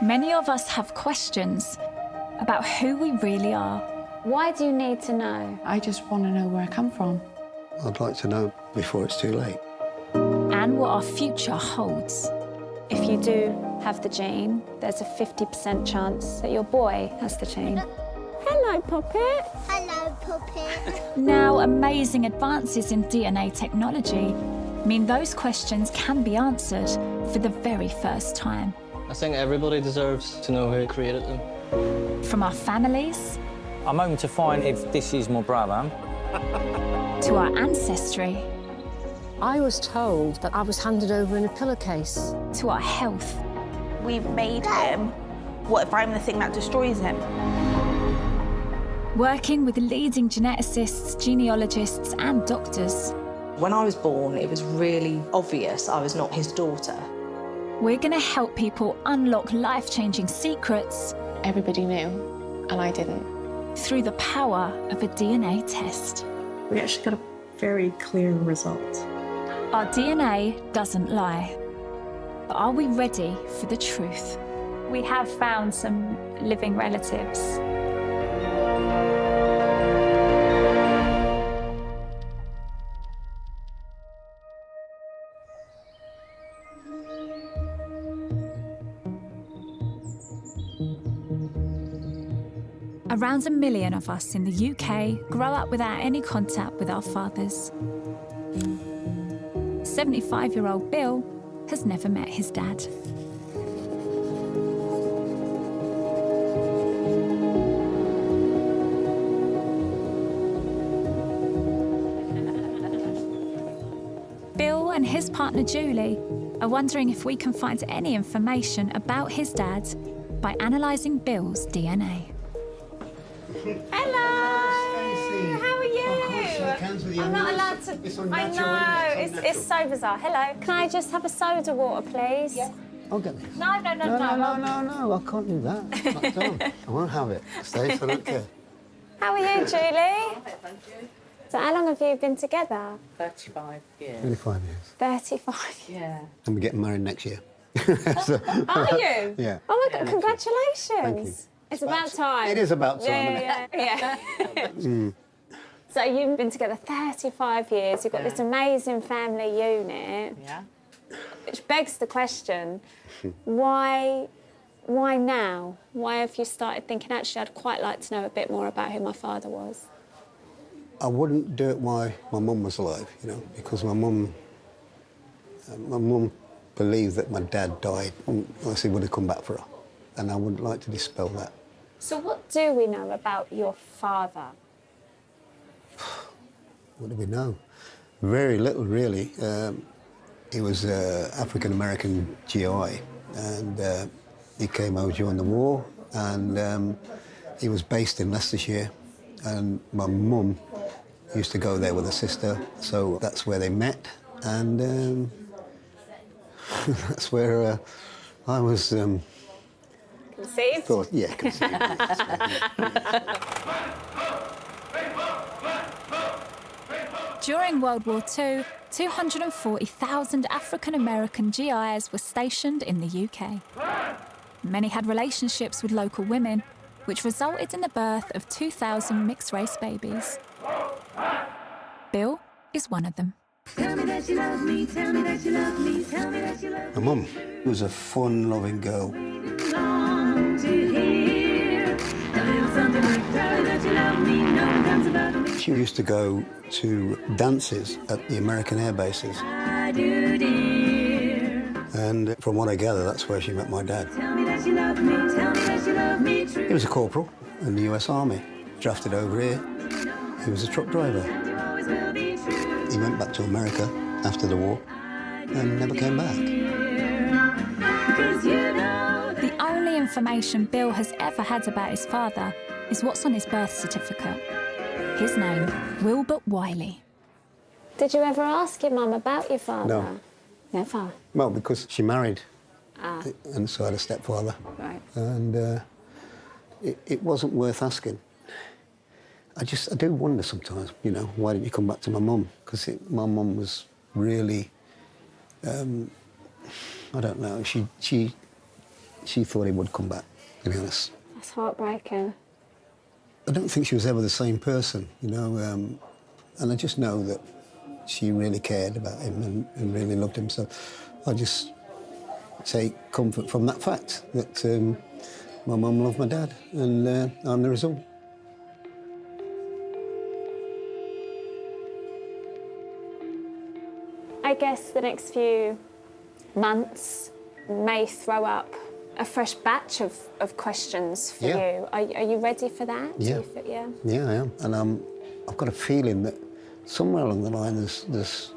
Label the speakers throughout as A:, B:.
A: Many of us have questions about who we really are.
B: Why do you need to know?
C: I just want to know where I come from.
D: I'd like to know before it's too late.
A: And what our future holds.
B: If you do have the gene, there's a 50% chance that your boy has the gene. Hello, Puppet.
E: Hello, Puppet.
A: Now, amazing advances in DNA technology mean those questions can be answered for the very first time.
F: I think everybody deserves to know who created them.
A: From our families
G: I'm hoping to find if this is my brother.
A: to our ancestry
H: I was told that I was handed over in a pillowcase.
A: to our health.
I: We've made him. What if I'm the thing that destroys him?
A: Working with leading geneticists, genealogists and doctors,
J: When I was born, it was really obvious I was not his daughter.
A: we're going to help people unlock life-changing secrets
C: Everybody knew, and I didn't.
A: through the power of a DNA test.
K: We actually got a very clear result.
A: Our DNA doesn't lie. But are we ready for the truth? We have found some living relatives. Around 1 million of us in the UK grow up without any contact with our fathers. 75-year-old Bill has never met his dad. Bill and his partner Julie are wondering if we can find any information about his dad by analysing Bill's DNA.
B: Hello. How are you? I'm not allowed to. I know. It's so bizarre. Hello. Can I just have a soda water, please? Yeah.
D: I'll get this.
B: No.
D: No, I can't do that. Not done. I won't have it. Stace, I don't care.
B: How are you, Julie? So how long have you been together?
K: 35 years.
D: 25 years.
B: 35.
K: Yeah.
D: And we're getting married next year. So,
B: Are you?
D: yeah.
B: Oh my God! Congratulations.
D: Thank you.
B: It's about time.
D: It is about time, isn't it?
B: Yeah. So you've been together 35 years. You've got this amazing family unit.
K: Yeah.
B: Which begs the question, why now? Why have you started thinking, actually, I'd quite like to know a bit more about who my father was?
D: I wouldn't do it while my mum was alive, because my mum believed that my dad died and obviously would have come back for her. And I would like to dispel that.
B: So what do we know about your father?
D: What do we know? Very little, really. He was an African-American GI, and he came over during the war, and he was based in Leicestershire, and my mum used to go there with her sister, so that's where they met, and that's where I was...
B: Conceived?
D: Thought, yeah, conceived.
A: During World War II, 240,000 African-American GIs were stationed in the UK. Many had relationships with local women, which resulted in the birth of 2,000 mixed-race babies. Bill is one of them.
D: My mum was a fun, loving girl. She used to go to dances at the American air bases. And from what I gather, that's where she met my dad. He was a corporal in the US Army, drafted over here. He was a truck driver. He went back to America after the war and never came back.
A: The only information Bill has ever had about his father is what's on his birth certificate. His name, Wilbert Wiley.
B: Did you ever ask your mum about your father?
D: No.
B: Never?
D: Well, because she married, and so I had a stepfather.
B: Right.
D: And it wasn't worth asking. I do wonder sometimes, why didn't you come back to my mum? Because my mum was really, I don't know, she she thought he would come back, to be honest.
B: That's heartbreaking.
D: I don't think she was ever the same person, you know, and I just know that she really cared about him and really loved him. So I just take comfort from that fact that my mum loved my dad, and I'm the result.
B: I guess the next few months may throw up a fresh batch of questions for you. Are you ready for that?
D: Yeah. Yeah, I am. And I've got a feeling that somewhere along the line there's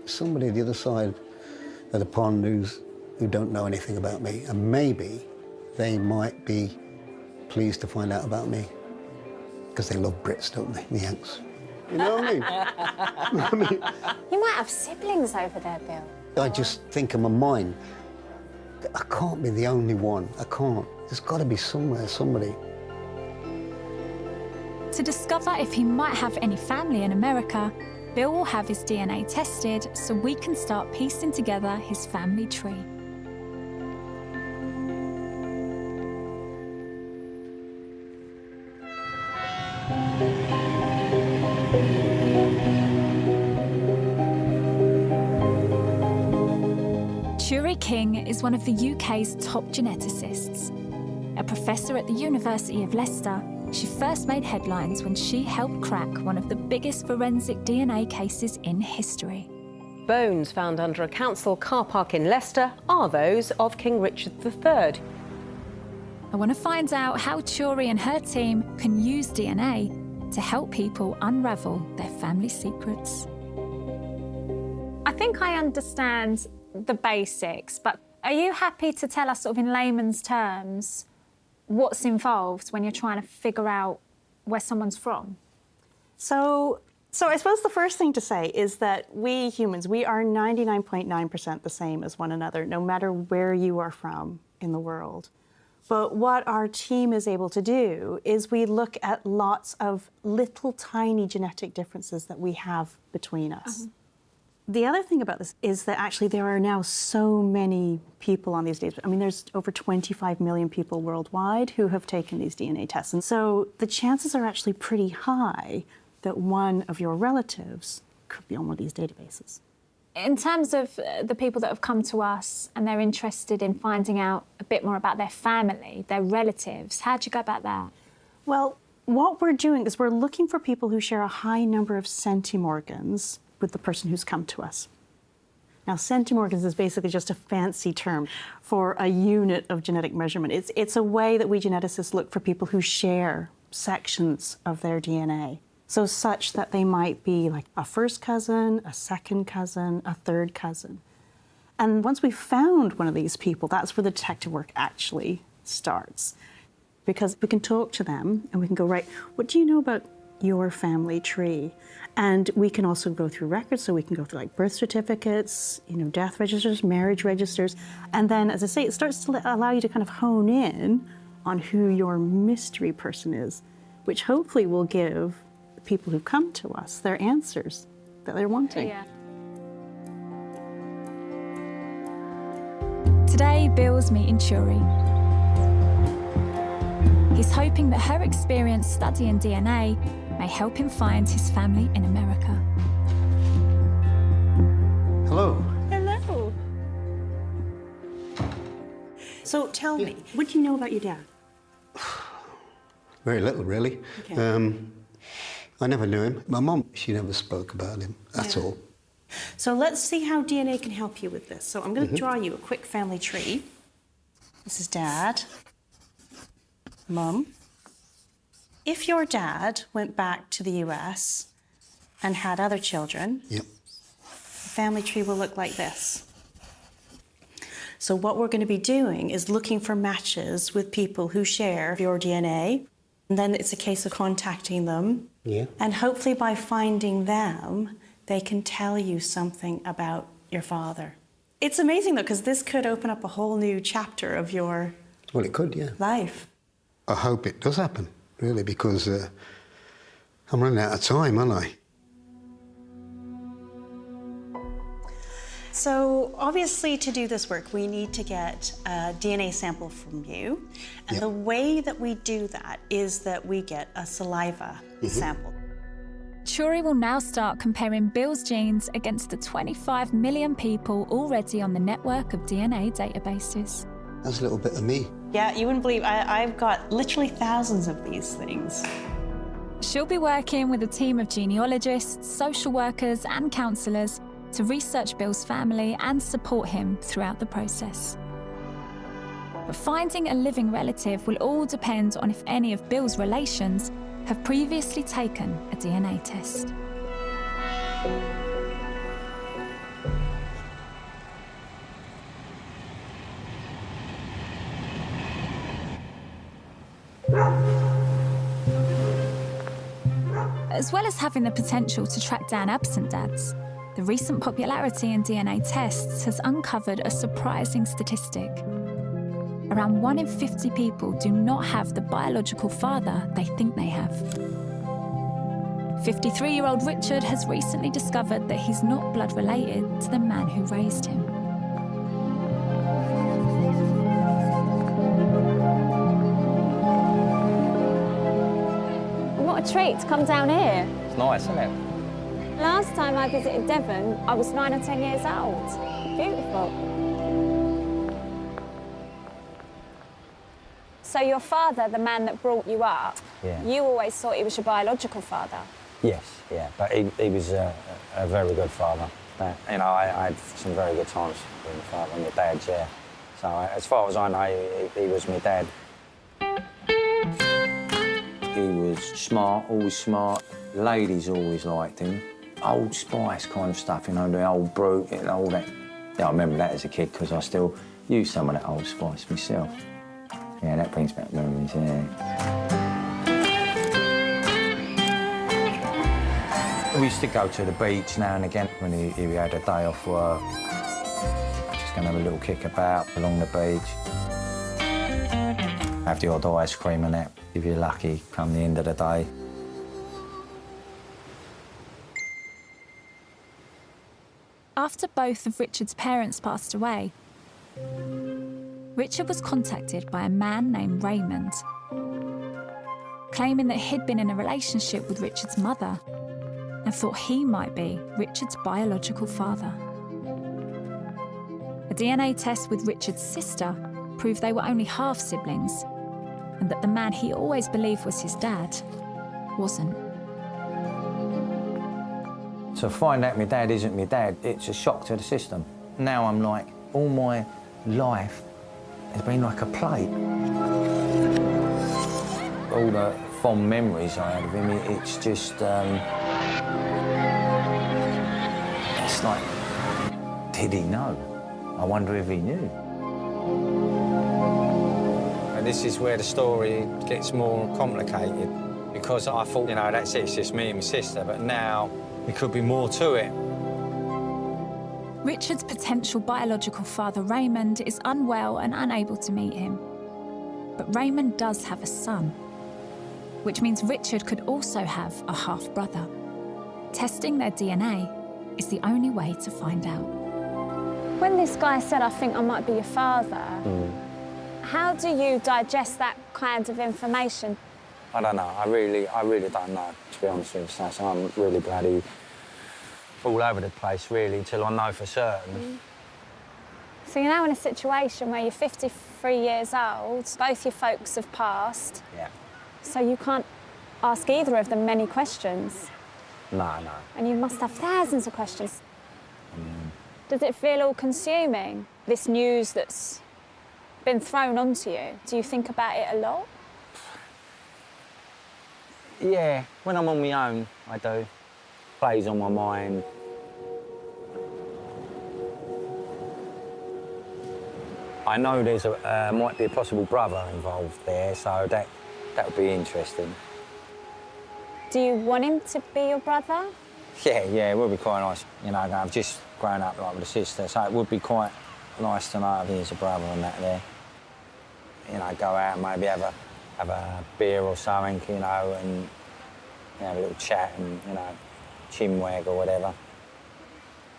D: somebody at the other side of the pond who don't know anything about me, and maybe they might be pleased to find out about me, because they love Brits, don't they, the Yanks? You know what I mean?
B: You might have siblings over there, Bill.
D: I just think in my mind, I can't be the only one. I can't. There's got to be somewhere, somebody.
A: To discover if he might have any family in America, Bill will have his DNA tested so we can start piecing together his family tree. Shuri King is one of the UK's top geneticists. A professor at the University of Leicester, she first made headlines when she helped crack one of the biggest forensic DNA cases in history.
H: Bones found under a council car park in Leicester are those of King Richard III.
A: I want to find out how Shuri and her team can use DNA to help people unravel their family secrets.
B: I think I understand the basics, but are you happy to tell us sort of in layman's terms what's involved when you're trying to figure out where someone's from?
K: So I suppose the first thing to say is that we humans, we are 99.9% the same as one another, no matter where you are from in the world. But what our team is able to do is we look at lots of little tiny genetic differences that we have between us. The other thing about this is that actually there are now so many people on these days. I mean, there's over 25 million people worldwide who have taken these DNA tests. And so the chances are actually pretty high that one of your relatives could be on one of these databases.
B: In terms of the people that have come to us and they're interested in finding out a bit more about their family, their relatives, how do you go about that?
K: Well, what we're doing is we're looking for people who share a high number of centimorgans with the person who's come to us. Now, centimorgans is basically just a fancy term for a unit of genetic measurement. It's a way that we geneticists look for people who share sections of their DNA. So such that they might be like a first cousin, a second cousin, a third cousin. And once we've found one of these people, that's where the detective work actually starts. Because we can talk to them and we can go, right, what do you know about your family tree? And we can also go through records, so we can go through like birth certificates, death registers, marriage registers. And then, as I say, it starts to allow you to kind of hone in on who your mystery person is, which hopefully will give the people who come to us their answers that they're wanting.
B: Yeah.
A: Today, Bill's meeting Shuri. He's hoping that her experience studying DNA may help him find his family in America.
D: Hello.
K: Hello. So tell me, what do you know about your dad?
D: Very little, really.
K: Okay.
D: I never knew him. My mum, she never spoke about him at all.
K: So let's see how DNA can help you with this. So I'm going to draw you a quick family tree. This is Dad, Mum. If your dad went back to the US and had other children,
D: Yep.
K: the family tree will look like this. So what we're going to be doing is looking for matches with people who share your DNA. And then it's a case of contacting them.
D: Yeah.
K: And hopefully by finding them, they can tell you something about your father. It's amazing, though, because this could open up a whole new chapter of your
D: Well, it could, yeah.
K: life.
D: I hope it does happen, really, because I'm running out of time, aren't I?
K: So obviously to do this work, we need to get a DNA sample from you. And the way that we do that is that we get a saliva sample.
A: Shuri will now start comparing Bill's genes against the 25 million people already on the network of DNA databases.
D: That's a little bit of me.
K: Yeah, you wouldn't believe, I've got literally thousands of these things.
A: She'll be working with a team of genealogists, social workers and counsellors to research Bill's family and support him throughout the process. But finding a living relative will all depend on if any of Bill's relations have previously taken a DNA test. As well as having the potential to track down absent dads, the recent popularity in DNA tests has uncovered a surprising statistic. Around 1 in 50 people do not have the biological father they think they have. 53-year-old Richard has recently discovered that he's not blood related to the man who raised him.
B: What a treat to come down here.
G: It's nice, isn't it?
B: Last time I visited Devon, I was 9 or 10 years old. Beautiful. So your father, the man that brought you up, you always thought he was your biological father?
G: Yes, yeah, but he was a very good father. You know, I had some very good times with my father and my dad, yeah. So as far as I know, he was my dad. He was smart, always smart. Ladies always liked him. Old Spice kind of stuff, you know, the old brute, you know, all that. Yeah, I remember that as a kid because I still use some of that Old Spice myself. Yeah, that brings back memories, yeah. We used to go to the beach now and again when he had a day off work. Just gonna have a little kick about along the beach. Have the odd ice cream and that, if you're lucky, come the end of the day.
A: After both of Richard's parents passed away, Richard was contacted by a man named Raymond, claiming that he'd been in a relationship with Richard's mother and thought he might be Richard's biological father. A DNA test with Richard's sister proved they were only half-siblings and that the man he always believed was his dad wasn't.
G: To find out my dad isn't my dad, it's a shock to the system. Now I'm like, all my life has been like a play. All the fond memories I had of him, it's just, it's like, did he know? I wonder if he knew. And this is where the story gets more complicated because I thought, you know, that's it, it's just me and my sister, but now there could be more to it.
A: Richard's potential biological father, Raymond, is unwell and unable to meet him. But Raymond does have a son, which means Richard could also have a half-brother. Testing their DNA is the only way to find out.
B: When this guy said, I think I might be your father, how do you digest that kind of information?
G: I don't know. I really don't know, to be honest with you. So I'm really bloody all over the place, really, until I know for certain.
B: So you're now in a situation where you're 53 years old, both your folks have passed.
G: Yeah.
B: So you can't ask either of them many questions.
G: No.
B: And you must have thousands of questions. Does it feel all-consuming, this news that's been thrown onto you? Do you think about it a lot?
G: Yeah, when I'm on my own, I do. Plays on my mind. I know there's might be a possible brother involved there, so that would be interesting.
B: Do you want him to be your brother?
G: Yeah, it would be quite nice. You know, I've just grown up like with a sister, so it would be quite nice to know if he's a brother and that there. You know, go out and maybe have a beer or something, you know, and you know, have a little chat and, you know, chinwag or whatever.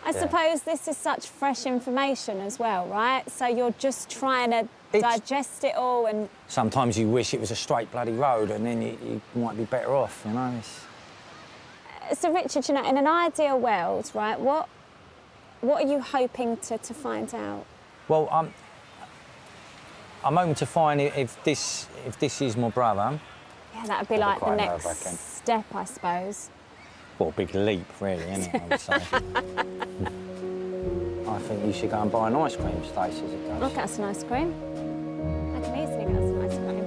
B: I suppose this is such fresh information as well, right? So you're just trying to digest it all and...
G: Sometimes you wish it was a straight bloody road and then you might be better off, you know?
B: So, Richard, you know, in an ideal world, right, what are you hoping to find out?
G: Well, I'm hoping to find if this is my brother.
B: Yeah, that would be like the next step, I suppose.
G: Well, a big leap, really, isn't it, I would say. I think you should go and buy an ice cream, Stacey, as it goes.
B: I'll get us an ice cream. I can easily get us an ice cream.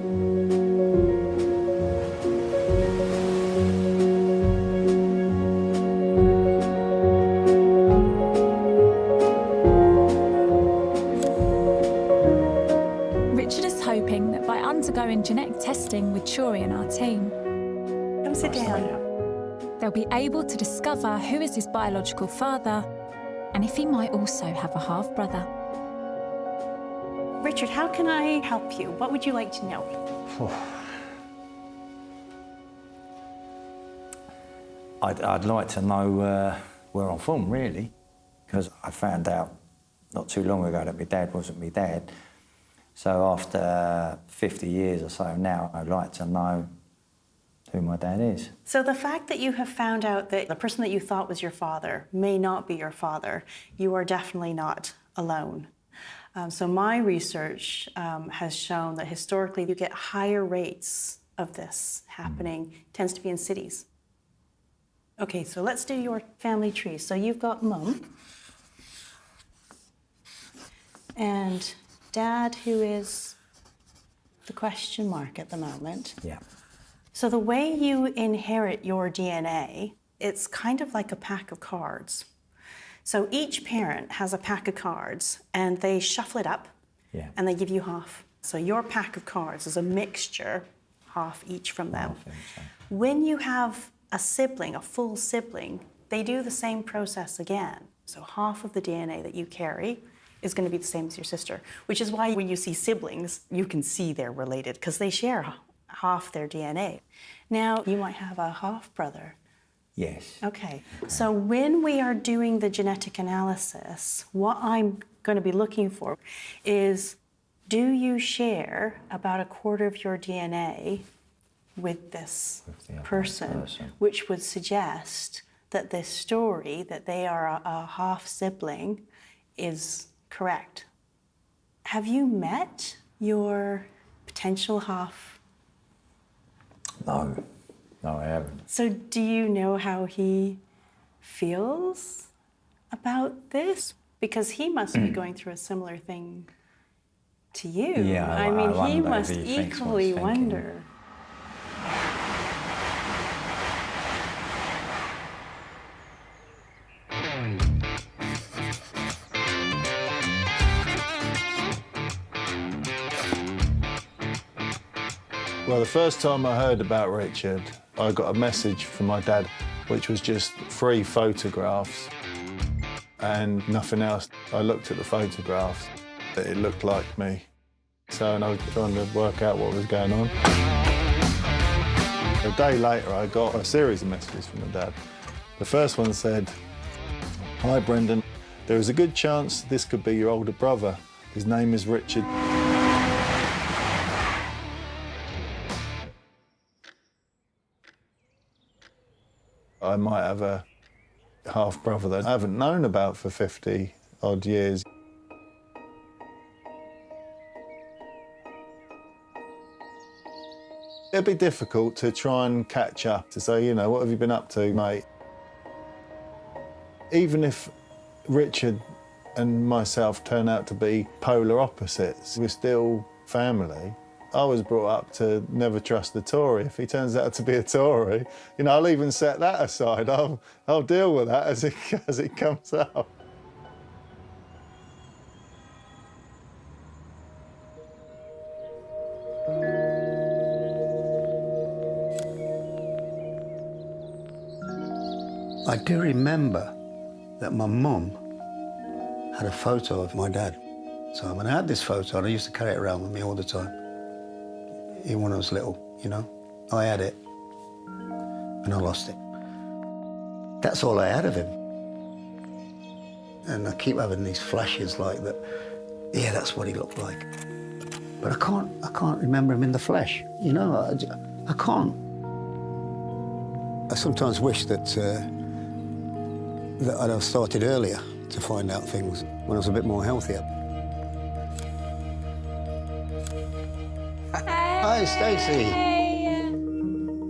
A: Richard is hoping that by undergoing genetic testing with Chori and our team,
K: Come sit down.
A: they'll be able to discover who is his biological father and if he might also have a half-brother.
K: Richard, how can I help you? What would you like to know?
G: I'd like to know where I'm from, really, because I found out not too long ago that my dad wasn't my dad. So after 50 years or so now, I'd like to know who my dad is.
K: So the fact that you have found out that the person that you thought was your father may not be your father, you are definitely not alone. So my research has shown that historically you get higher rates of this happening. It tends to be in cities. Okay, so let's do your family tree. So you've got Mum and Dad, who is the question mark at the moment.
G: Yeah.
K: So the way you inherit your DNA, it's kind of like a pack of cards. So each parent has a pack of cards and they shuffle it up and they give you half. So your pack of cards is a mixture, half each from them. When you have a sibling, a full sibling, they do the same process again. So half of the DNA that you carry is going to be the same as your sister, which is why when you see siblings, you can see they're related because they share half their DNA. Now, you might have a half-brother.
G: Yes.
K: Okay. So when we are doing the genetic analysis, what I'm going to be looking for is, do you share about a quarter of your DNA with this person, which would suggest that this story, that they are a half-sibling, is correct. Have you met your potential half?
G: No, I haven't.
K: So do you know how he feels about this? Because he must be going through a similar thing to you.
G: Yeah,
K: I mean, he
G: wonder
K: must
G: if he thinks
K: equally
G: what's thinking.
K: wonder.
L: Well, the first time I heard about Richard, I got a message from my dad, which was just 3 photographs and nothing else. I looked at the photographs, it looked like me. So, and I was trying to work out what was going on. A day later, I got a series of messages from my dad. The first one said, "Hi, Brendan. There is a good chance this could be your older brother. His name is Richard." I might have a half-brother that I haven't known about for 50-odd years. It'd be difficult to try and catch up, to say, you know, what have you been up to, mate? Even if Richard and myself turn out to be polar opposites, we're still family. I was brought up to never trust a Tory. If he turns out to be a Tory, you know, I'll even set that aside. I'll deal with that as it comes up.
D: I do remember that my mum had a photo of my dad. So when I had this photo, I used to carry it around with me all the time. Even when I was little, you know. I had it, and I lost it. That's all I had of him. and I keep having these flashes like that. Yeah, that's what he looked like. But I can't remember him in the flesh. You know, I can't. I sometimes wish that I'd have started earlier to find out things when I was a bit more healthier. Hi, Stacey.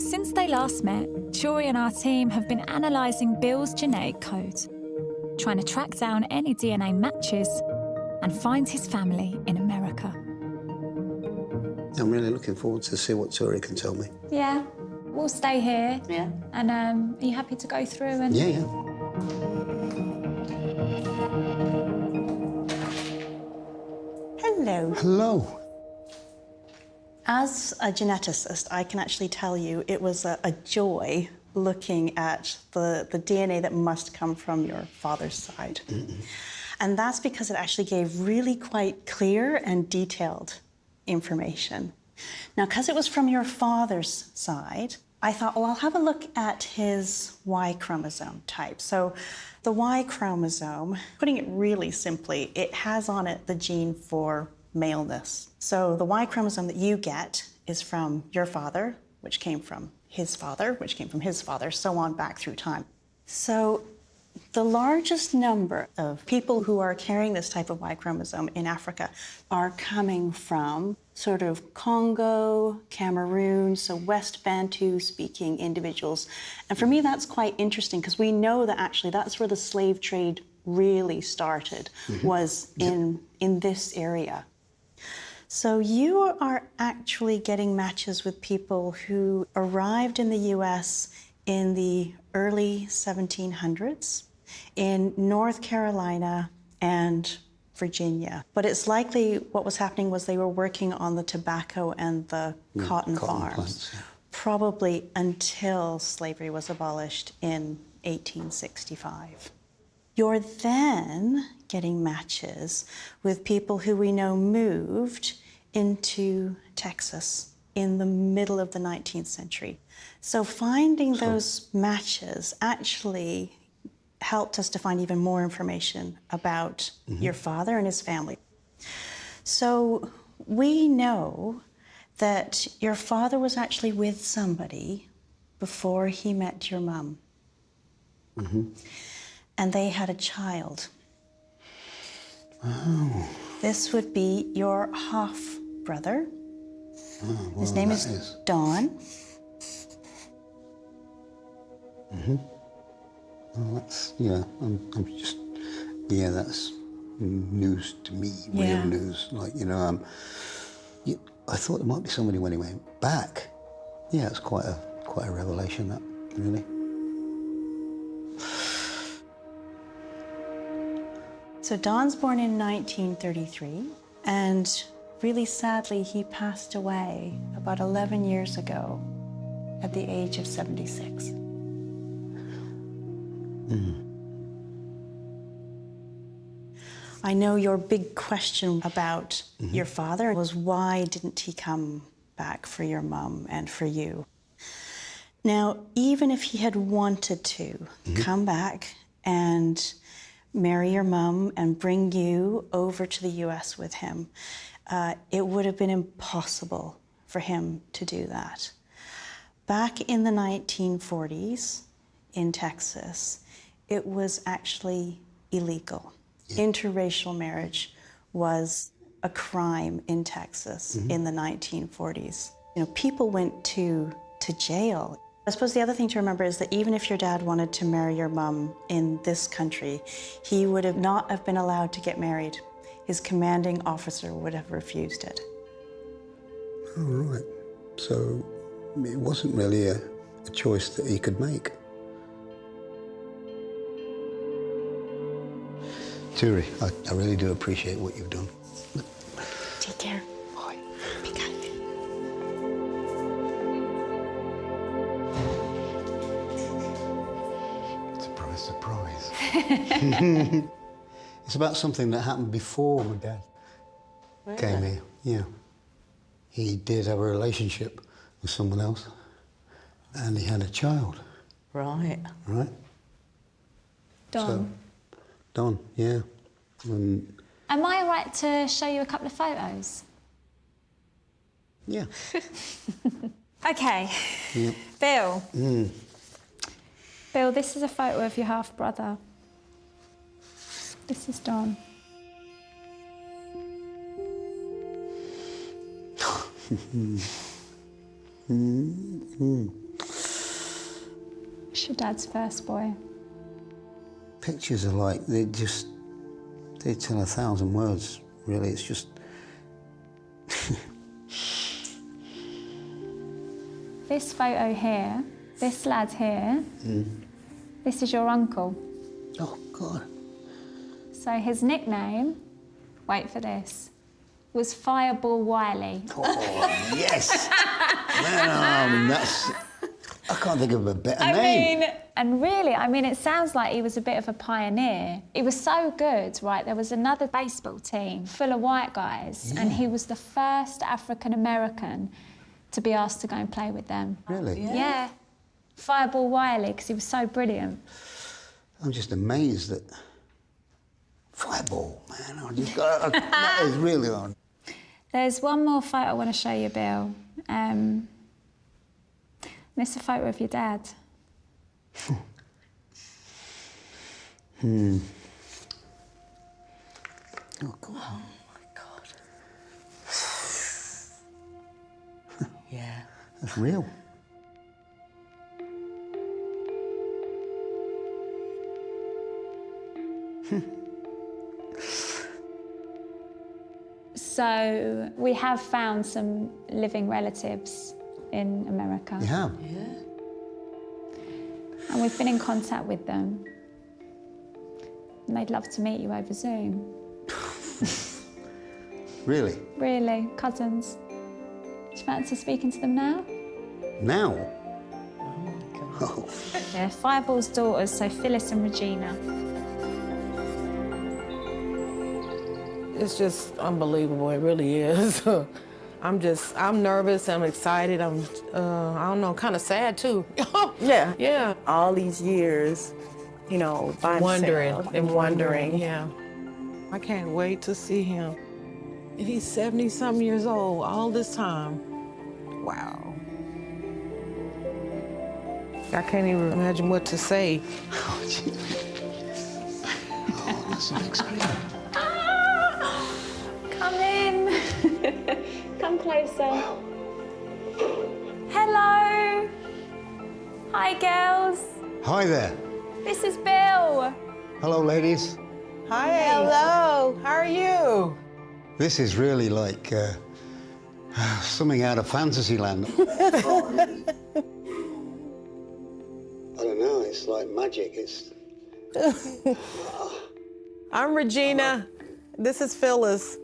A: Since they last met, Jory and our team have been analysing Bill's genetic code, trying to track down any DNA matches and find his family in America.
D: I'm really looking forward to see what Tori can tell me.
B: Yeah, we'll stay here.
K: Yeah.
B: And are you happy to go through and...
D: Yeah.
K: Hello.
D: Hello.
K: As a geneticist, I can actually tell you it was a joy looking at the DNA that must come from your father's side. And that's because it actually gave really quite clear and detailed information. Now, because it was from your father's side, I thought, well, I'll have a look at his Y chromosome type. So the Y chromosome, putting it really simply, it has on it the gene for maleness. So the Y chromosome that you get is from your father, which came from his father, which came from his father, so on back through time. So the largest number of people who are carrying this type of Y chromosome in Africa are coming from sort of Congo, Cameroon, so West Bantu speaking individuals. And for me, that's quite interesting because we know that actually that's where the slave trade really started, was in this area. So you are actually getting matches with people who arrived in the US in the early 1700s in North Carolina and Virginia. But it's likely what was happening was they were working on the tobacco and the cotton farms,
D: plants, yeah.
K: probably until slavery was abolished in 1865. You're then getting matches with people who we know moved into Texas in the middle of the 19th century. So finding those matches actually helped us to find even more information about your father and his family. So we know that your father was actually with somebody before he met your mum. And they had a child.
D: Oh.
K: This would be your half-brother.
D: Oh, well,
K: his name is Don.
D: Well, that's, yeah, I'm just, yeah, that's news to me, real news. Like, you know, I thought there might be somebody when he went back. Yeah, it's quite a revelation, that, really.
K: So Don's born in 1933, and really sadly, he passed away about 11 years ago at the age of 76. I know your big question about your father was why didn't he come back for your mum and for you? Now, even if he had wanted to come back and marry your mum and bring you over to the US with him, it would have been impossible for him to do that. Back in the 1940s in Texas, it was actually illegal. Interracial marriage was a crime in Texas in the 1940s. You know, people went to jail. I suppose the other thing to remember is that even if your dad wanted to marry your mum in this country, he would have not have been allowed to get married. His commanding officer would have refused it.
D: Oh, right. So it wasn't really a choice that he could make. Turi, I really do appreciate what you've done.
K: Take care.
D: Bye.
K: Be kind.
D: Surprise, surprise. It's about something that happened before my dad came here. Yeah. He did have a relationship with someone else, and he had a child.
J: Right.
D: Right?
B: Don.
D: Don, yeah. And
B: Am I right to show you a couple of photos?
D: yeah.
B: Okay.
D: Yeah.
B: Bill. Bill, this is a photo of your half-brother. This is Don. It's your dad's first boy.
D: Pictures are like, they tell 1,000 words, really. It's just...
B: This photo here, this lad here, this is your uncle.
D: Oh, God.
B: So his nickname, wait for this, was Fireball Wiley.
D: Oh, yes! Man, that's... I can't think of a better name.
B: And really, it sounds like he was a bit of a pioneer. He was so good, right? There was another baseball team full of white guys, and he was the first African-American to be asked to go and play with them.
D: Really?
B: Yeah. Fireball Wiley, because he was so brilliant.
D: I'm just amazed that... Fireball, man. That is really odd.
B: There's one more photo I want to show you, Bill. This is a photo of your dad.
D: Oh, God.
J: Oh, my God. Yeah.
D: That's real.
B: So we have found some living relatives in America.
D: You have?
J: Yeah.
B: And we've been in contact with them. And they'd love to meet you over Zoom.
D: Really?
B: Really, cousins. Do you fancy speaking to them now?
D: Now?
J: Oh, my God.
D: Oh.
B: Yeah, Fireball's daughters, so Phyllis and Regina.
M: It's just unbelievable, it really is. I'm nervous, I'm excited, I don't know, kind of sad too.
N: Yeah.
M: Yeah.
N: All these years, you know, by himself.
M: Wondering, yeah. I can't wait to see him. And he's 70-something years old all this time. Wow. I can't even imagine what to say.
D: Oh, gee. Oh, that's unexpected.
B: Come in. Come closer. Hello. Hi, girls.
D: Hi there.
B: This is Bill.
D: Hello, ladies.
M: Hi. Hello. How are you?
D: This is really like something out of Fantasyland. I don't know, it's like magic. It's...
M: I'm Regina. This is Phyllis.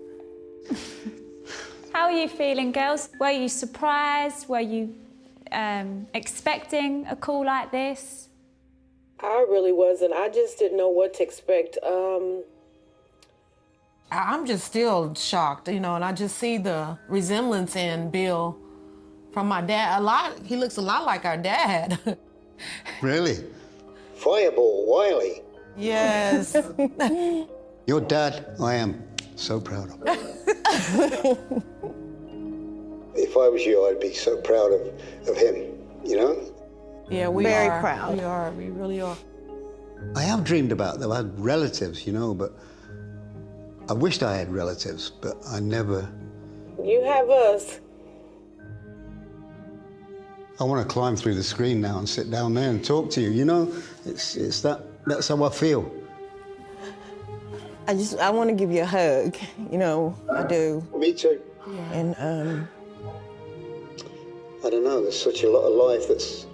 B: How are you feeling, girls? Were you surprised? Were you expecting a call like this?
M: I really wasn't. I just didn't know what to expect. I'm just still shocked, you know, and I just see the resemblance in Bill from my dad. He looks a lot like our dad.
D: Really? Fireball Wiley.
M: Yes.
D: Your dad, I am so proud of. If I was you, I'd be so proud of him, you know?
M: Yeah, we
N: Very
M: are.
N: proud.
M: We are, we really are.
D: I have dreamed about them. I had relatives, you know, but I wished I had relatives, but I never...
M: You have us.
D: I want to climb through the screen now and sit down there and talk to you, you know? That's how I feel.
N: I want to give you a hug, you know, I do.
D: Me too.
N: Yeah. And,
D: I don't know, there's such a lot of life that's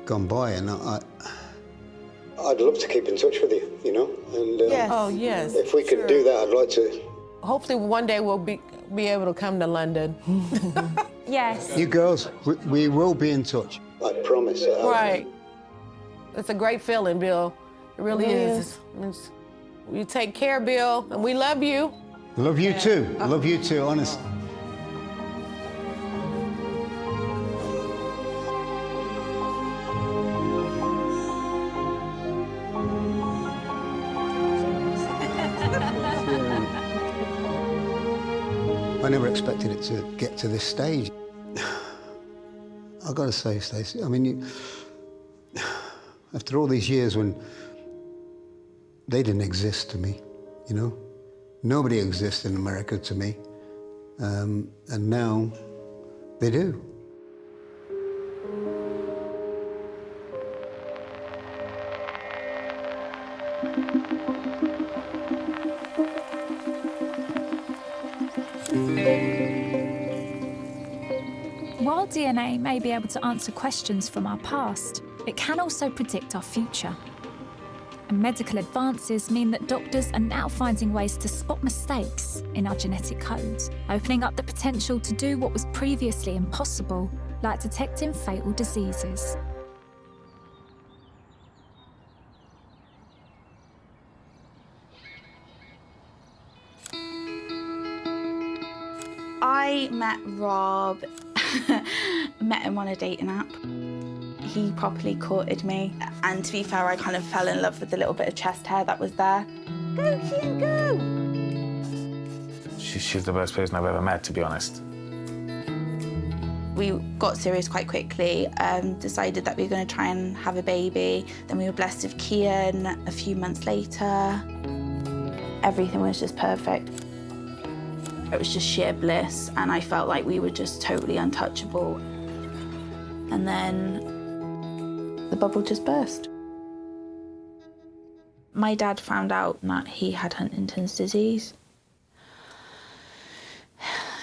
D: gone by, and I'd love to keep in touch with you, you know? And
M: yes. Oh, yes.
D: If we could do that, I'd like to.
M: Hopefully one day we'll be able to come to London.
B: Yes.
D: You girls, we will be in touch. I promise.
M: Right. It's a great feeling, Bill. It really is. You take care, Bill, and we love you.
D: Love you too. Love you too, honest. expected it to get to this stage. I've got to say, Stacey, I mean, after all these years when they didn't exist to me, you know? Nobody exists in America to me. And now they do.
A: While DNA may be able to answer questions from our past, it can also predict our future. And medical advances mean that doctors are now finding ways to spot mistakes in our genetic codes, opening up the potential to do what was previously impossible, like detecting fatal diseases.
O: I met Rob, met him on a dating app. He properly courted me, and to be fair, I kind of fell in love with the little bit of chest hair that was there. Go, Kian, go!
P: She's the best person I've ever met, to be honest.
O: We got serious quite quickly, decided that we were going to try and have a baby. Then we were blessed with Kian a few months later. Everything was just perfect. It was just sheer bliss, and I felt like we were just totally untouchable. And then the bubble just burst. My dad found out that he had Huntington's disease.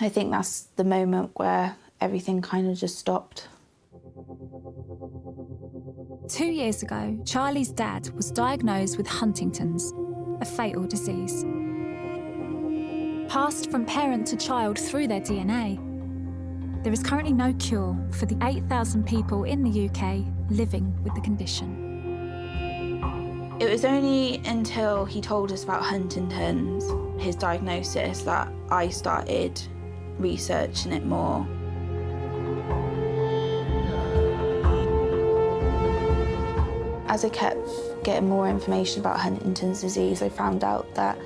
O: I think that's the moment where everything kind of just stopped.
A: 2 years ago, Charlie's dad was diagnosed with Huntington's, a fatal disease. Passed from parent to child through their DNA. There is currently no cure for the 8,000 people in the UK living with the condition.
O: It was only until he told us about Huntington's, his diagnosis, that I started researching it more. As I kept getting more information about Huntington's disease, I found out that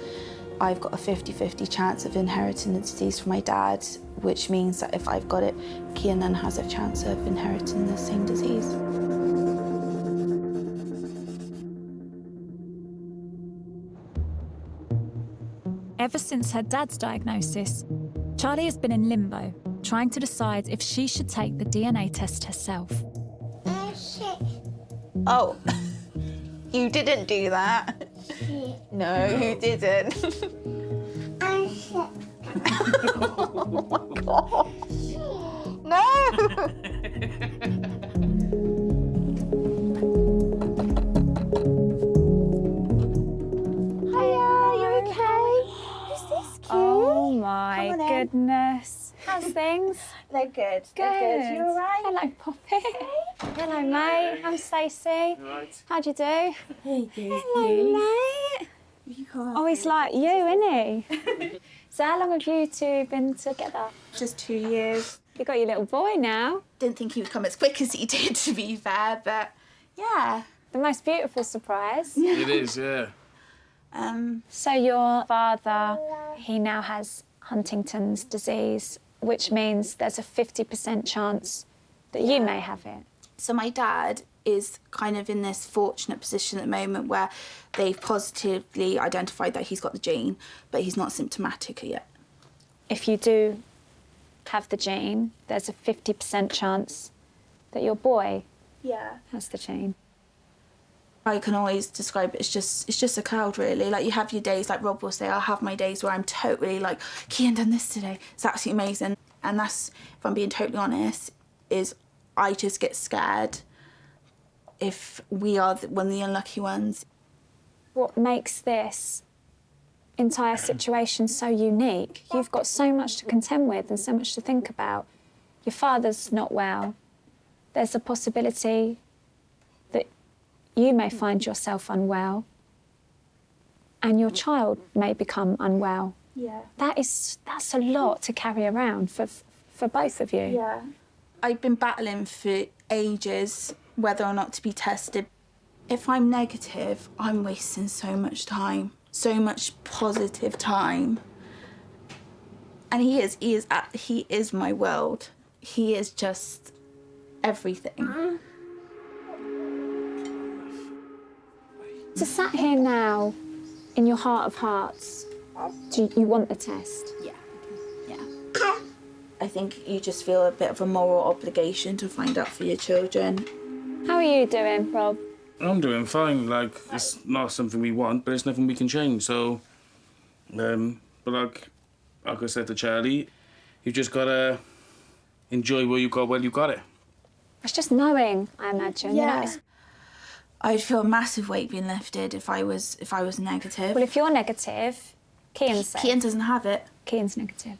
O: I've got a 50-50 chance of inheriting the disease from my dad, which means that if I've got it, Kian then has a chance of inheriting the same disease.
A: Ever since her dad's diagnosis, Charlie has been in limbo, trying to decide if she should take the DNA test herself.
O: Oh, you didn't do that. No, you didn't. Oh my God. No!
B: Hiya, you okay? Is this cute? Oh my goodness. How's things?
O: They're good.
B: Good.
O: They're good. You all right?
B: Hello, Poppy. Hello, mate. I'm Stacey.
P: Right.
B: How'd you do?
O: Hey,
B: Hello, mate. Oh, he's like you, isn't he? So how long have you two been together?
O: Just 2 years.
B: You got your little boy now.
O: Didn't think he would come as quick as he did, to be fair, but yeah.
B: The most beautiful surprise.
P: It is, yeah.
B: So your father, he now has Huntington's disease, which means there's a 50% chance that you may have it.
O: So my dad is kind of in this fortunate position at the moment where they've positively identified that he's got the gene, but he's not symptomatic yet.
B: If you do have the gene, there's a 50% chance that your boy has the gene.
O: I can always describe it as it's just a cloud, really. Like, you have your days, like Rob will say, I'll have my days where I'm totally like, Kian done this today. It's absolutely amazing. And that's, if I'm being totally honest, is I just get scared if we are one of the unlucky ones.
B: What makes this entire situation so unique? You've got so much to contend with and so much to think about. Your father's not well. There's a possibility that you may find yourself unwell and your child may become unwell.
O: Yeah.
B: That's a lot to carry around for both of you.
O: Yeah. I've been battling for ages whether or not to be tested. If I'm negative, I'm wasting so much time, so much positive time. And he is my world. He is just everything.
B: So sat here now, in your heart of hearts, do you want the test?
O: Yeah. I think you just feel a bit of a moral obligation to find out for your children.
B: How are you doing, Rob?
P: I'm doing fine. Like, it's not something we want, but it's nothing we can change. So, but like I said to Charlie, you just gotta enjoy what you got when you got it.
B: It's just knowing, I imagine.
O: Yeah.
B: You know,
O: I'd feel a massive weight being lifted if I was negative.
B: well, if you're negative, Kian's safe.
O: Kian doesn't have it.
B: Kian's negative.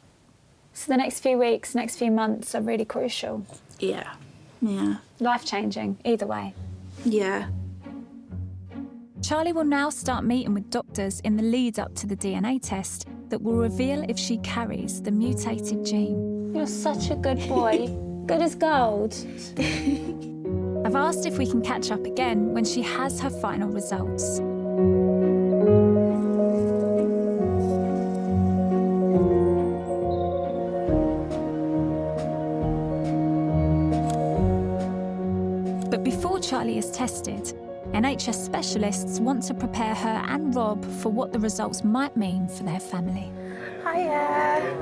B: So the next few weeks, next few months are really crucial.
O: Yeah.
B: Life-changing, either way.
O: Yeah.
A: Charlie will now start meeting with doctors in the lead up to the DNA test that will reveal if she carries the mutated gene.
B: You're such a good boy. Good as gold.
A: I've asked if we can catch up again when she has her final results. But before Charlie is tested, NHS specialists want to prepare her and Rob for what the results might mean for their family.
O: Hiya.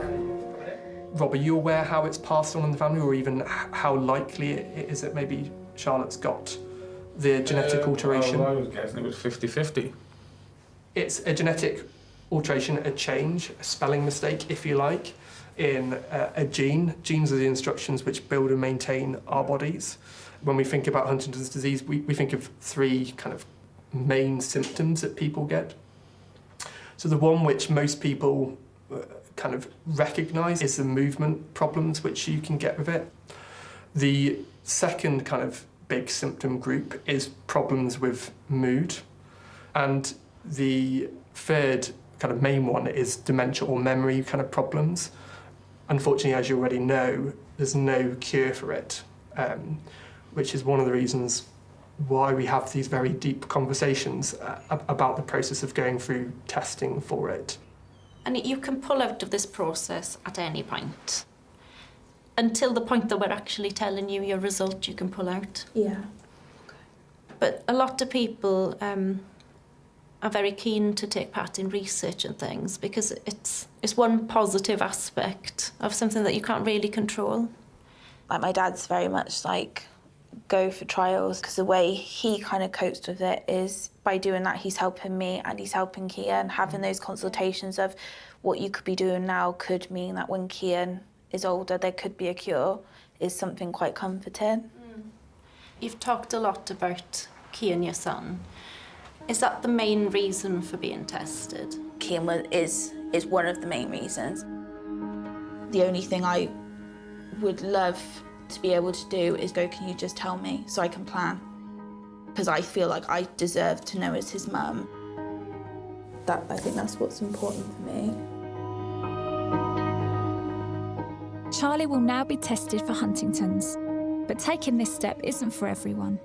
Q: Rob, are you aware how it's passed on in the family, or even how likely it is that maybe Charlotte's got the genetic alteration?
P: I was guessing it was 50-50.
Q: It's a genetic alteration, a change, a spelling mistake, if you like, in a gene. Genes are the instructions which build and maintain our bodies. When we think about Huntington's disease, we think of three kind of main symptoms that people get. So the one which most people kind of recognise is the movement problems which you can get with it. The second kind of big symptom group is problems with mood. And the third kind of main one is dementia or memory kind of problems. Unfortunately, as you already know, there's no cure for it, which is one of the reasons why we have these very deep conversations about the process of going through testing for it.
R: And you can pull out of this process at any point. Until the point that we're actually telling you your result, you can pull out.
O: Yeah.
R: But a lot of people are very keen to take part in research and things because it's one positive aspect of something that you can't really control.
O: Like, my dad's very much like, go for trials, because the way he kind of copes with it is by doing that he's helping me and he's helping Kian. Having those consultations of what you could be doing now could mean that when Kian is older there could be a cure is something quite comforting.
R: You've talked a lot about Kian, your son. Is that the main reason for being tested?
O: Kian is one of the main reasons. The only thing I would love to be able to do is go, can you just tell me so I can plan? Because I feel like I deserve to know as his mum. I think that's what's important for me.
A: Charlie will now be tested for Huntington's, but taking this step isn't for everyone.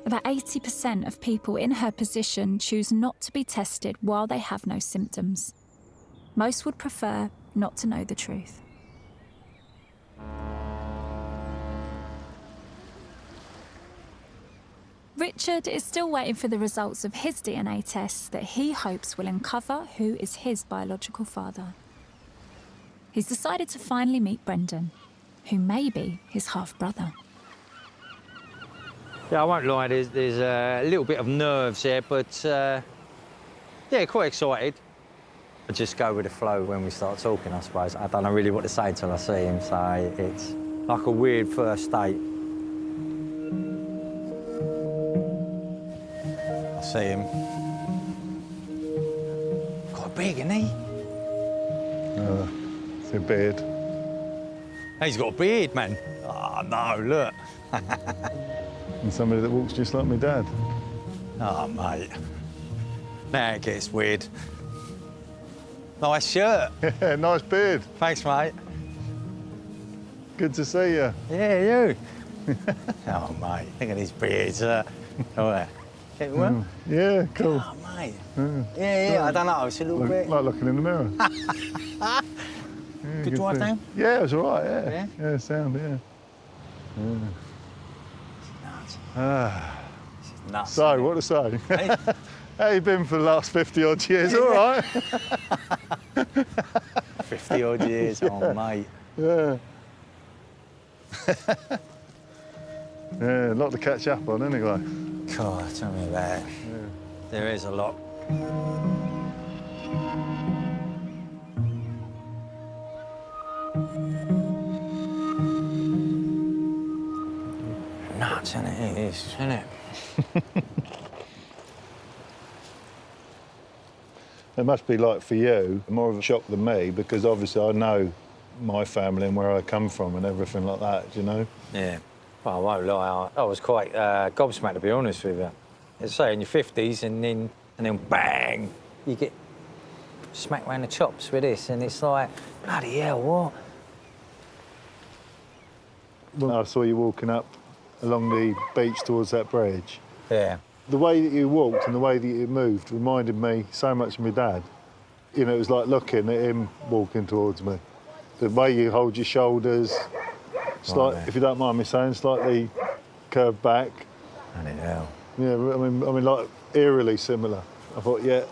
A: About 80% of people in her position choose not to be tested while they have no symptoms. Most would prefer not to know the truth. Richard is still waiting for the results of his DNA tests that he hopes will uncover who is his biological father. He's decided to finally meet Brendan, who may be his half-brother.
G: Yeah, I won't lie, there's a little bit of nerves there, but yeah, quite excited. I just go with the flow when we start talking, I suppose. I don't know really what to say until I see him, so it's like a weird first date. I see him. Quite big, isn't he?
L: It's a beard.
G: He's got a beard, man. Oh, no, look.
L: And somebody that walks just like my dad.
G: Oh, mate. Now it gets weird. Nice shirt.
L: Yeah, nice beard.
G: Thanks, mate.
L: Good to see you.
G: Yeah, you. Oh, mate, look at these beards. Oh, yeah. Get well?
L: Yeah, cool.
G: Oh, mate. Yeah, I don't know, it's a little bit...
L: Like looking in the mirror.
G: Yeah. Good drive down?
L: Yeah, it was all right, yeah.
G: Yeah?
L: Yeah, sound, yeah. Ah.
G: Nuts.
L: So, what to say?
G: Hey?
L: How you been for the last 50 odd years? All right.
G: 50 odd years, oh mate.
L: Yeah. Yeah, a lot to catch up on anyway.
G: God, tell me about it.
L: Yeah.
G: There is a lot. Nuts, isn't it? It is, isn't it?
L: It must be like for you, more of a shock than me, because obviously I know my family and where I come from and everything like that, you know?
G: Yeah. Well, I won't lie, I was quite gobsmacked, to be honest with you. As I say, in your 50s, and then bang, you get smacked round the chops with this, and it's like, bloody hell, what?
L: When I saw you walking up along the beach towards that bridge,
G: Yeah.
L: the way that you walked and the way that you moved reminded me so much of my dad. You know, it was like looking at him walking towards me. The way you hold your shoulders,
G: Right,
L: if you don't mind me saying, slightly curved back.
G: Bloody hell.
L: Yeah, I mean, like eerily similar. I thought, yeah,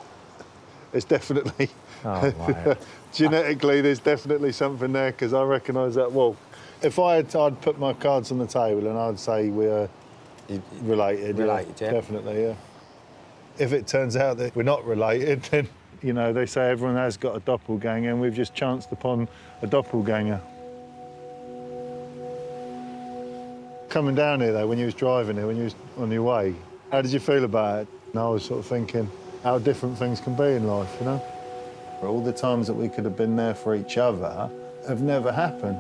L: it's definitely
G: Oh,
L: genetically. There's definitely something there because I recognise that walk. If I'd put my cards on the table and I'd say we're related.
G: Related, yeah.
L: Definitely, yeah. If it turns out that we're not related, then you know they say everyone has got a doppelganger, and we've just chanced upon a doppelganger. Coming down here, though, when you was driving here, when you was on your way, how did you feel about it? And I was sort of thinking how different things can be in life, you know? All the times that we could have been there for each other have never happened.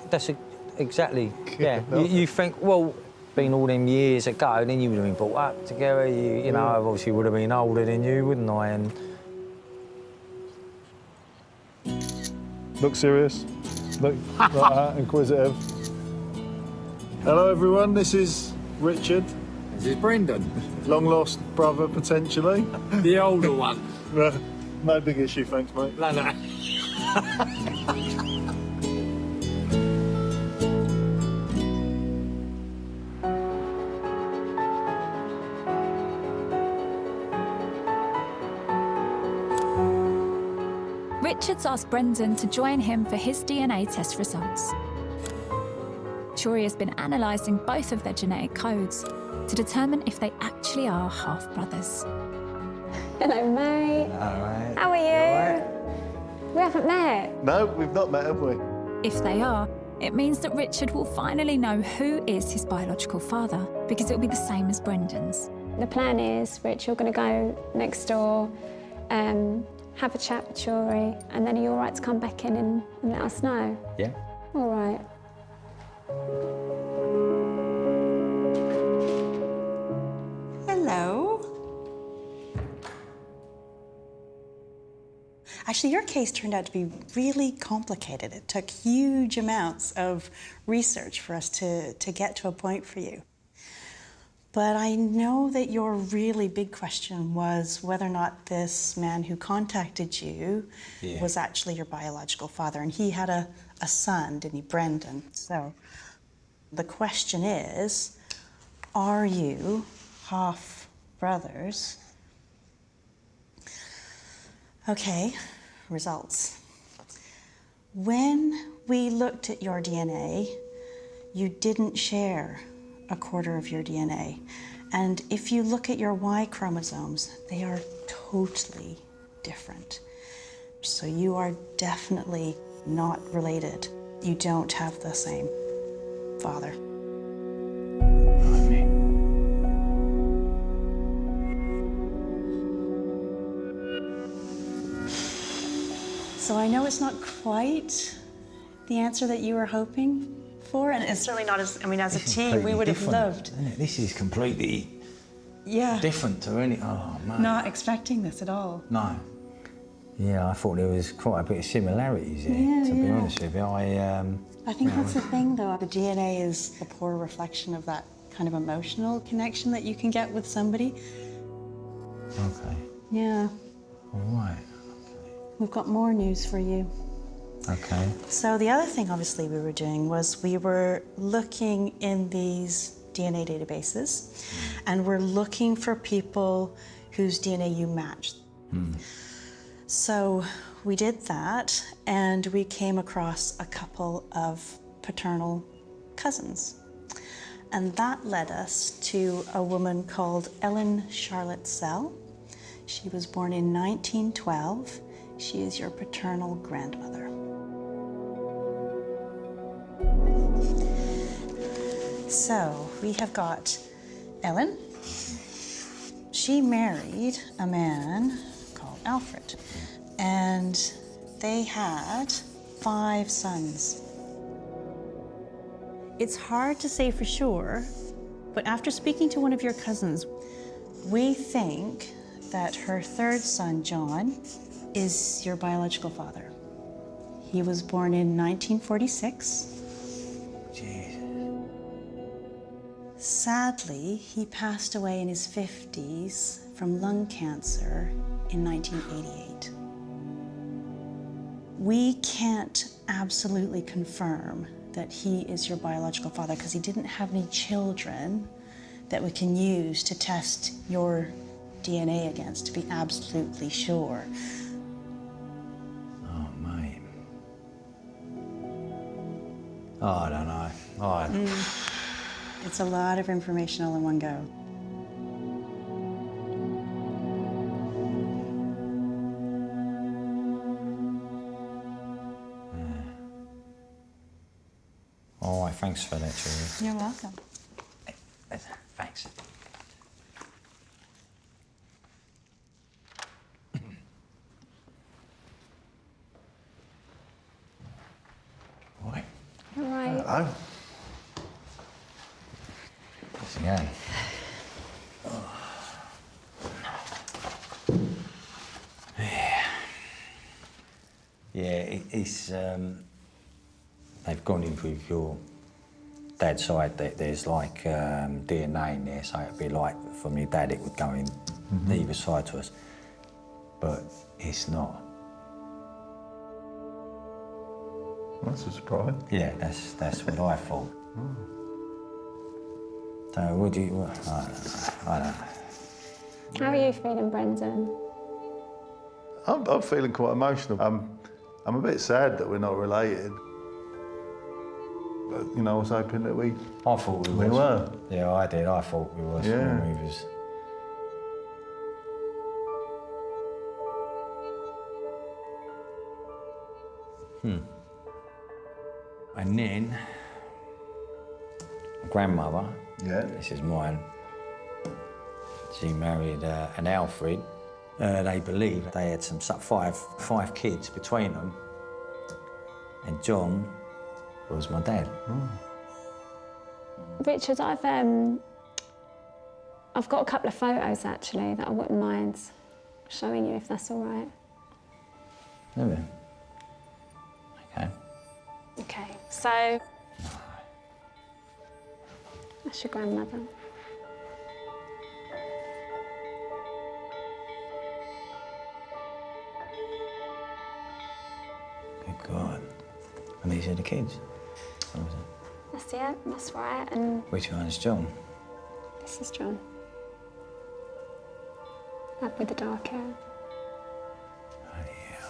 G: That's exactly, yeah. You think, well, been all them years ago, and then you would have been brought up together. You know, I obviously would have been older than you, wouldn't I? And
L: look serious. Look like that, inquisitive. Hello, everyone. This is Richard.
S: This is Brendan.
L: Long lost brother, potentially.
S: The older one.
L: No big issue, thanks, mate.
S: No.
A: Richard's asked Brendan to join him for his DNA test results. Shuri has been analysing both of their genetic codes to determine if they actually are half-brothers.
B: Hello, mate.
G: all right.
B: How are you?
G: All right.
B: We haven't met.
L: No, we've not met, have we?
A: If they are, it means that Richard will finally know who is his biological father, because it will be the same as Brendan's.
B: The plan is, Rich, you're going to go next door, have a chat with Shuri, and then are you all right to come back in and let us know?
G: Yeah.
B: All right.
T: Hello. Actually, your case turned out to be really complicated. It took huge amounts of research for us to get to a point for you. But I know that your really big question was whether or not this man who contacted you was actually your biological father. And he had a son, didn't he, Brendan? So the question is, are you half brothers? Okay, results. When we looked at your DNA, you didn't share a quarter of your DNA. And if you look at your Y chromosomes, they are totally different. So you are definitely not related. You don't have the same father. So I know it's not quite the answer that you were hoping for, and it's certainly not as, I mean, as a team, we would have loved.
G: Isn't it? This is completely different to any, oh man.
T: Not expecting this at all.
G: No. Yeah, I thought there was quite a bit of similarities here, to be honest with you.
T: I think that's the thing, though. The DNA is a poor reflection of that kind of emotional connection that you can get with somebody.
G: Okay.
T: Yeah.
G: All right.
T: We've got more news for you.
G: Okay.
T: So the other thing, obviously, we were doing was we were looking in these DNA databases, and we're looking for people whose DNA you matched. So we did that, and we came across a couple of paternal cousins. And that led us to a woman called Ellen Charlotte Sell. She was born in 1912. She is your paternal grandmother. So we have got Ellen. She married a man called Alfred, and they had 5 sons. It's hard to say for sure, but after speaking to one of your cousins, we think that her 3rd son, John, is your biological father. He was born in 1946. Sadly, he passed away in his 50s from lung cancer in 1988. We can't absolutely confirm that he is your biological father because he didn't have any children that we can use to test your DNA against to be absolutely sure.
G: Oh, mate. Oh, I don't know.
T: It's a lot of information all in one go.
G: All right, thanks for that, Julie.
T: You're welcome.
G: Thanks. Right.
B: All right.
G: Hello. How's it going? Yeah, it's they've gone in with your dad's side. There's like DNA in there, so it'd be like from your dad, it would go in either side to us, but it's not.
L: That's a surprise.
G: Yeah, that's what I thought. So, what do you? I don't know.
B: How are you feeling, Brendan?
L: I'm feeling quite emotional. I'm a bit sad that we're not related. But, you know, I was hoping that we...
G: I thought we
L: were.
G: Yeah, I did. I thought we was
L: Yeah.
G: when we was. And then, grandmother, this is mine, she married an Alfred. They believe they had some five kids between them, and John was my dad.
B: Richard, I've got a couple of photos actually that I wouldn't mind showing you if that's all right.
G: Really? Okay.
B: Okay, so that's your grandmother.
G: Good God. And these are the kids? What was it?
B: That's right. And
G: Which one's John?
B: this is John. Up with the dark hair.
G: Oh, yeah.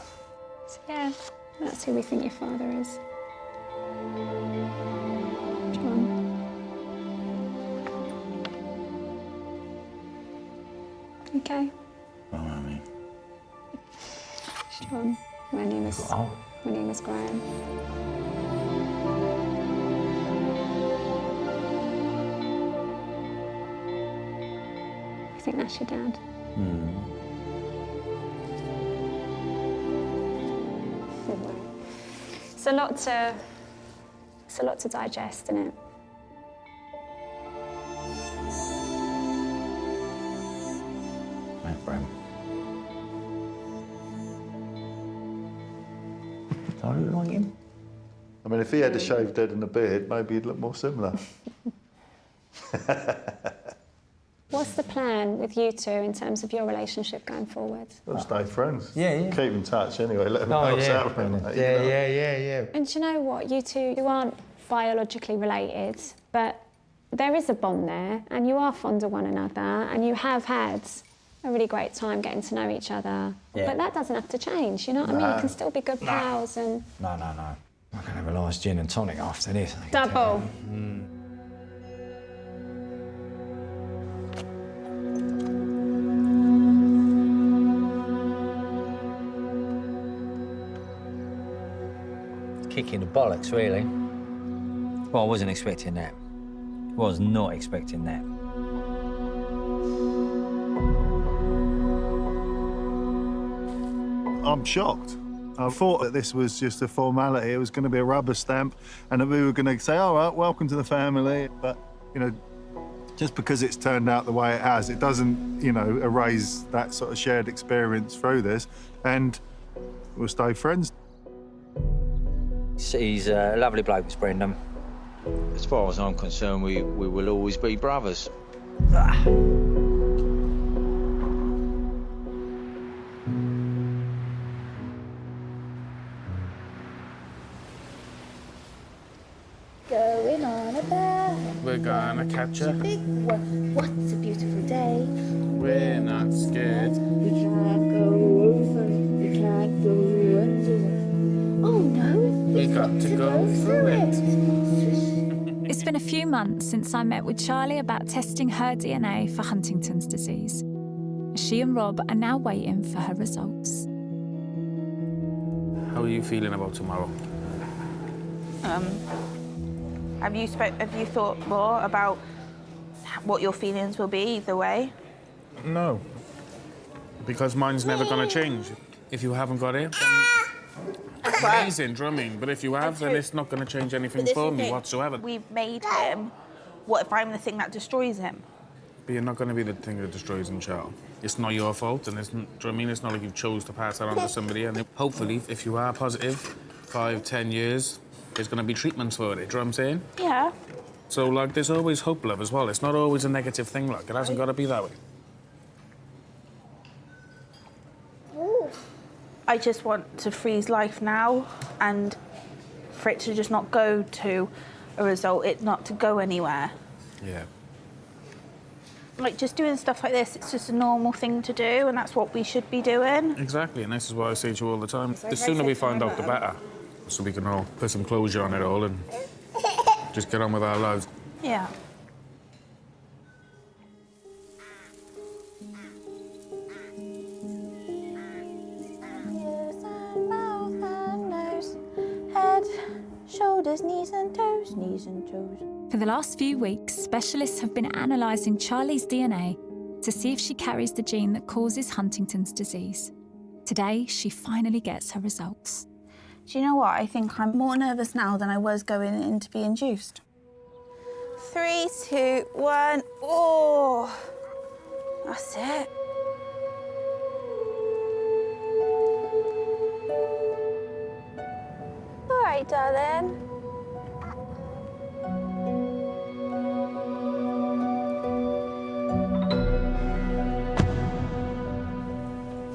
B: So yeah, that's who we think your father is. John. Okay.
G: Well, I mean...
B: John. My name is Graham. I think that's your dad. It's a lot to digest, isn't it?
G: Right, Bram. Do I look like him?
L: I mean, if he had a shaved head and a beard, maybe he'd look more similar.
B: What's the plan with you two in terms of your relationship going forward?
L: We'll stay friends.
G: Yeah.
L: Keep in touch anyway, let them know what's happening. Like,
G: Yeah.
B: And do you know what? You two, you aren't biologically related, but there is a bond there, and you are fond of one another, and you have had a really great time getting to know each other.
G: Yeah.
B: But that doesn't have to change, you know what I mean? You can still be good pals and...
G: No. I can have a nice gin and tonic after this.
B: Double.
G: Kicking the bollocks, really. Well, I wasn't expecting that. Was not expecting that.
L: I'm shocked. I thought that this was just a formality. It was going to be a rubber stamp and that we were going to say, all right, welcome to the family. But, you know, just because it's turned out the way it has, it doesn't, you know, erase that sort of shared experience through this. And we'll stay friends.
G: He's a lovely bloke, this Brendan. As far as I'm concerned, we will always be brothers.
E: Going on a bear.
P: We're gonna catch her.
E: Big one. What's a beautiful day?
P: We're not scared.
E: We can't go over it. We can't go under it. Oh no,
P: We've got to go through it.
A: It's been a few months since I met with Charlie about testing her DNA for Huntington's disease. She and Rob are now waiting for her results.
P: How are you feeling about tomorrow?
O: Have you thought more about what your feelings will be either way?
P: No. Because mine's never gonna change. If you haven't got it, then amazing, do you know what I mean? But if you have, then it's not gonna change anything for me whatsoever.
O: We've made him. What if I'm the thing that destroys him?
P: But you're not gonna be the thing that destroys him, child. It's not your fault, and do you know what I mean? It's not like you chose to pass that on to somebody. And hopefully, if you are positive, 5, 10 years, there's gonna be treatments for it, do you know what I'm saying?
O: Yeah.
P: So, like, there's always hope, love, as well. It's not always a negative thing, like, it hasn't got to be that way.
O: I just want to freeze life now and for it to just not go to a result, it not to go anywhere.
P: Yeah.
O: Like, just doing stuff like this, it's just a normal thing to do, and that's what we should be doing.
P: Exactly, and this is what I say to you all the time. The sooner we find out, the better. So we can all put some closure on it all and just get on with our lives.
O: Yeah. Ears and mouth and nose, head, shoulders, knees and toes, knees and toes.
A: For the last few weeks, specialists have been analysing Charlie's DNA to see if she carries the gene that causes Huntington's disease. Today, she finally gets her results.
O: Do you know what? I think I'm more nervous now than I was going in to be induced. 3, 2, 1. Oh, that's it. All right, darling.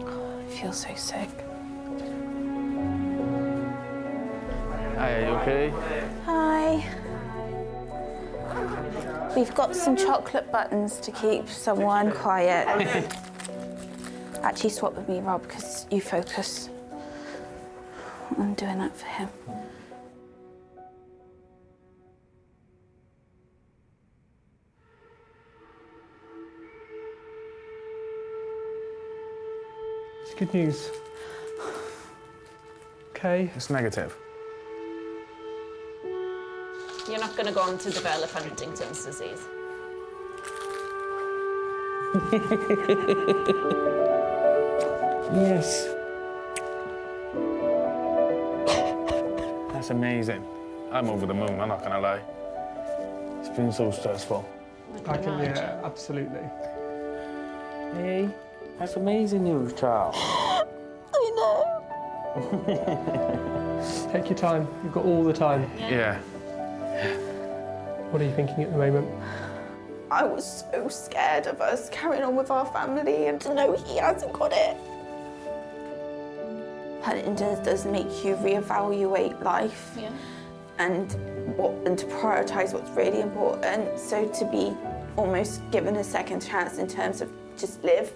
O: Oh, I feel so sick.
P: Hi, are you okay?
O: Hi. We've got some chocolate buttons to keep someone quiet. Actually, swap with me, Rob, because you focus. I'm doing that for him.
Q: It's good news. Okay.
P: It's negative.
R: You're not going to go on to develop Huntington's disease.
P: Yes. That's amazing. I'm over the moon, I'm not gonna lie. It's been so stressful.
Q: Yeah, absolutely.
P: Hey, that's amazing news, Charles.
O: I know.
Q: Take your time. You've got all the time.
P: Yeah.
Q: What are you thinking at the moment?
O: I was so scared of us carrying on with our family and to know he hasn't got it. Huntington's does make you reevaluate life and to prioritise what's really important. So to be almost given a second chance in terms of just live.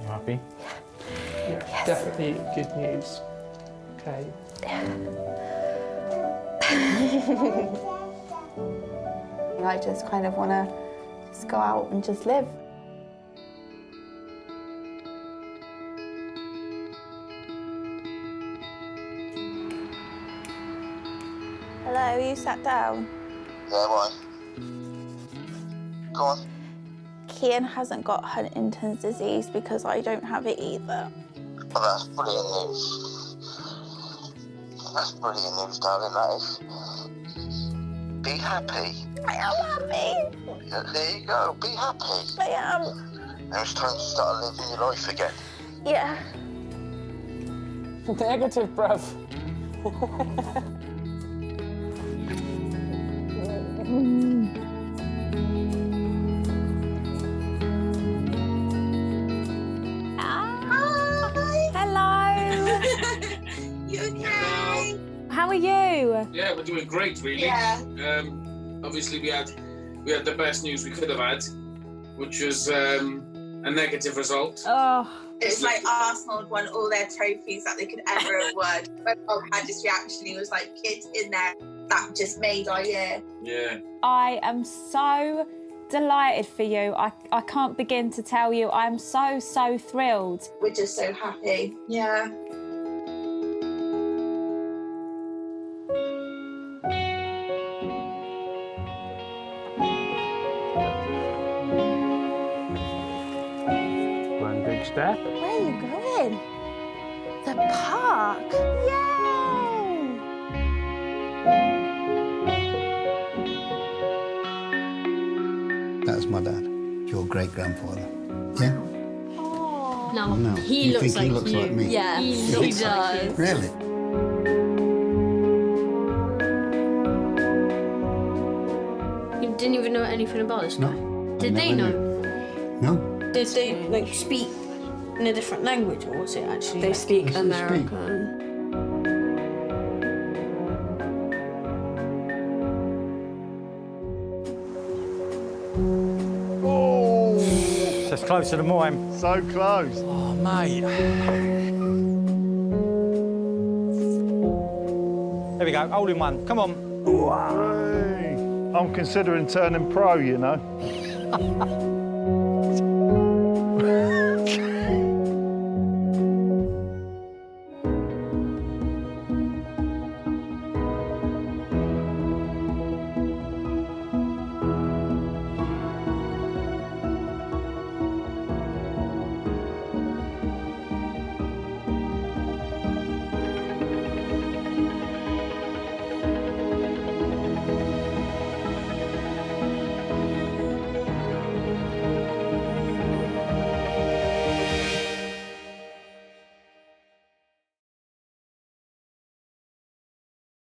U: You happy?
Q: Yeah, yes. Definitely good news. Okay.
O: I just kind of want to just go out and just live. Hello, you sat down?
V: Yeah, why? Go on.
O: Kian hasn't got Huntington's disease because I don't have it either.
V: Well, that's brilliant news. That's brilliant news, darling, that is. Be happy.
O: I am happy.
V: Yeah, there you go, be happy.
O: I am.
V: Now it's time to start living your life again.
O: Yeah.
U: Negative, bruv.
O: You okay?
B: How are you?
P: Yeah, we're doing great, really.
O: Yeah.
P: Obviously, we had the best news we could have had, which was a negative result.
B: Oh.
O: It's like Arsenal had won all their trophies that they could ever have won. My mum had this reaction. He was like, kids in there, that just made our year.
P: Yeah.
B: I am so delighted for you. I can't begin to tell you. I'm so thrilled.
O: We're just so happy. Yeah.
U: One big step.
O: Where are you going? The park. Yay!
D: That's my dad, your great-grandfather. Yeah?
E: No, he
D: You
E: looks
D: think
E: like
D: he looks
E: you.
D: like me?
E: Yeah, he
D: looks
E: does.
D: Really?
E: You didn't even know anything about this guy? Did they know?
D: No.
E: Did they, like, speak in a different language, or was it actually... They speak American.
U: Just closer to mine.
L: So close.
U: Oh, mate. There we go, hole in one. Come on.
L: I'm considering turning pro, you know.